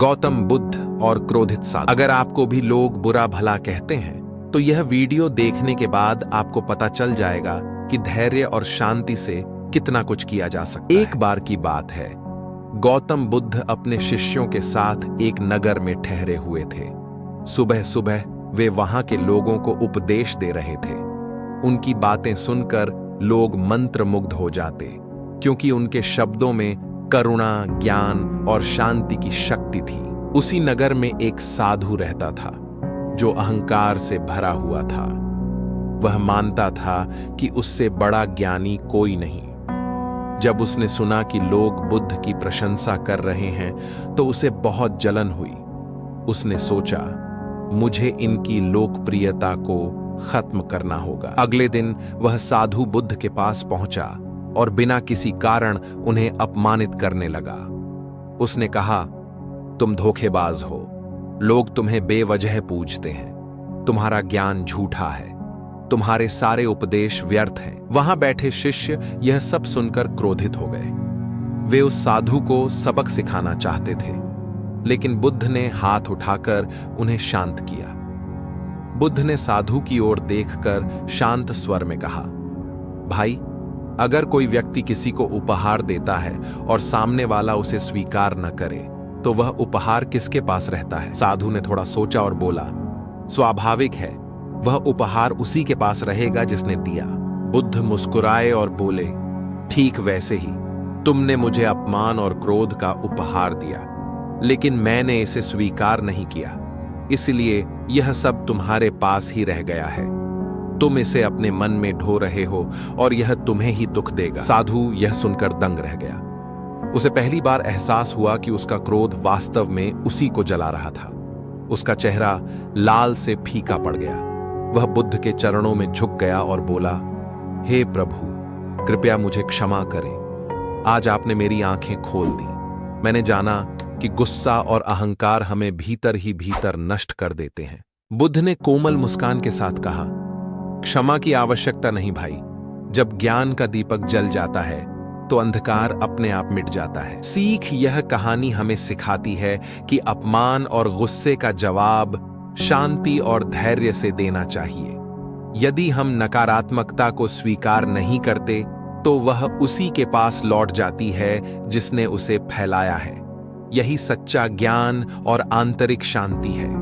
गौतम बुद्ध और क्रोधित साधु। अगर आपको भी लोग बुरा भला कहते हैं तो यह वीडियो देखने के बाद आपको पता चल जाएगा कि धैर्य और शांति से कितना कुछ किया जा सकता है। एक बार की बात है, गौतम बुद्ध अपने शिष्यों के साथ एक नगर में ठहरे हुए थे। सुबह सुबह वे वहां के लोगों को उपदेश दे रहे थे। उनकी बातें सुनकर लोग मंत्रमुग्ध हो जाते, क्योंकि उनके शब्दों में करुणा, ज्ञान और शांति की शक्ति थी। उसी नगर में एक साधु रहता था जो अहंकार से भरा हुआ था। वह मानता था कि उससे बड़ा ज्ञानी कोई नहीं। जब उसने सुना कि लोग बुद्ध की प्रशंसा कर रहे हैं तो उसे बहुत जलन हुई। उसने सोचा, मुझे इनकी लोकप्रियता को खत्म करना होगा। अगले दिन वह साधु बुद्ध के पास पहुंचा और बिना किसी कारण उन्हें अपमानित करने लगा। उसने कहा, तुम धोखेबाज हो, लोग तुम्हें बेवजह पूजते हैं, तुम्हारा ज्ञान झूठा है, तुम्हारे सारे उपदेश व्यर्थ हैं। वहां बैठे शिष्य यह सब सुनकर क्रोधित हो गए। वे उस साधु को सबक सिखाना चाहते थे, लेकिन बुद्ध ने हाथ उठाकर उन्हें शांत किया। बुद्ध ने साधु की ओर देखकर शांत स्वर में कहा, भाई, अगर कोई व्यक्ति किसी को उपहार देता है और सामने वाला उसे स्वीकार न करे तो वह उपहार किसके पास रहता है? साधु ने थोड़ा सोचा और बोला, स्वाभाविक है, वह उपहार उसी के पास रहेगा जिसने दिया। बुद्ध मुस्कुराए और बोले, ठीक वैसे ही तुमने मुझे अपमान और क्रोध का उपहार दिया, लेकिन मैंने इसे स्वीकार नहीं किया, इसलिए यह सब तुम्हारे पास ही रह गया है। तुम इसे अपने मन में ढो रहे हो और यह तुम्हें ही दुख देगा। साधु यह सुनकर दंग रह गया। उसे पहली बार एहसास हुआ कि उसका क्रोध वास्तव में उसी को जला रहा था। उसका चेहरा लाल से फीका पड़ गया। वह बुद्ध के चरणों में झुक गया और बोला, हे प्रभु, कृपया मुझे क्षमा करें। आज आपने मेरी आंखें खोल दी। मैंने जाना कि गुस्सा और अहंकार हमें भीतर ही भीतर नष्ट कर देते हैं। बुद्ध ने कोमल मुस्कान के साथ कहा, क्षमा की आवश्यकता नहीं भाई। जब ज्ञान का दीपक जल जाता है तो अंधकार अपने आप मिट जाता है। सीख यह कहानी हमें सिखाती है कि अपमान और गुस्से का जवाब शांति और धैर्य से देना चाहिए। यदि हम नकारात्मकता को स्वीकार नहीं करते तो वह उसी के पास लौट जाती है जिसने उसे फैलाया है। यही सच्चा ज्ञान और आंतरिक शांति है।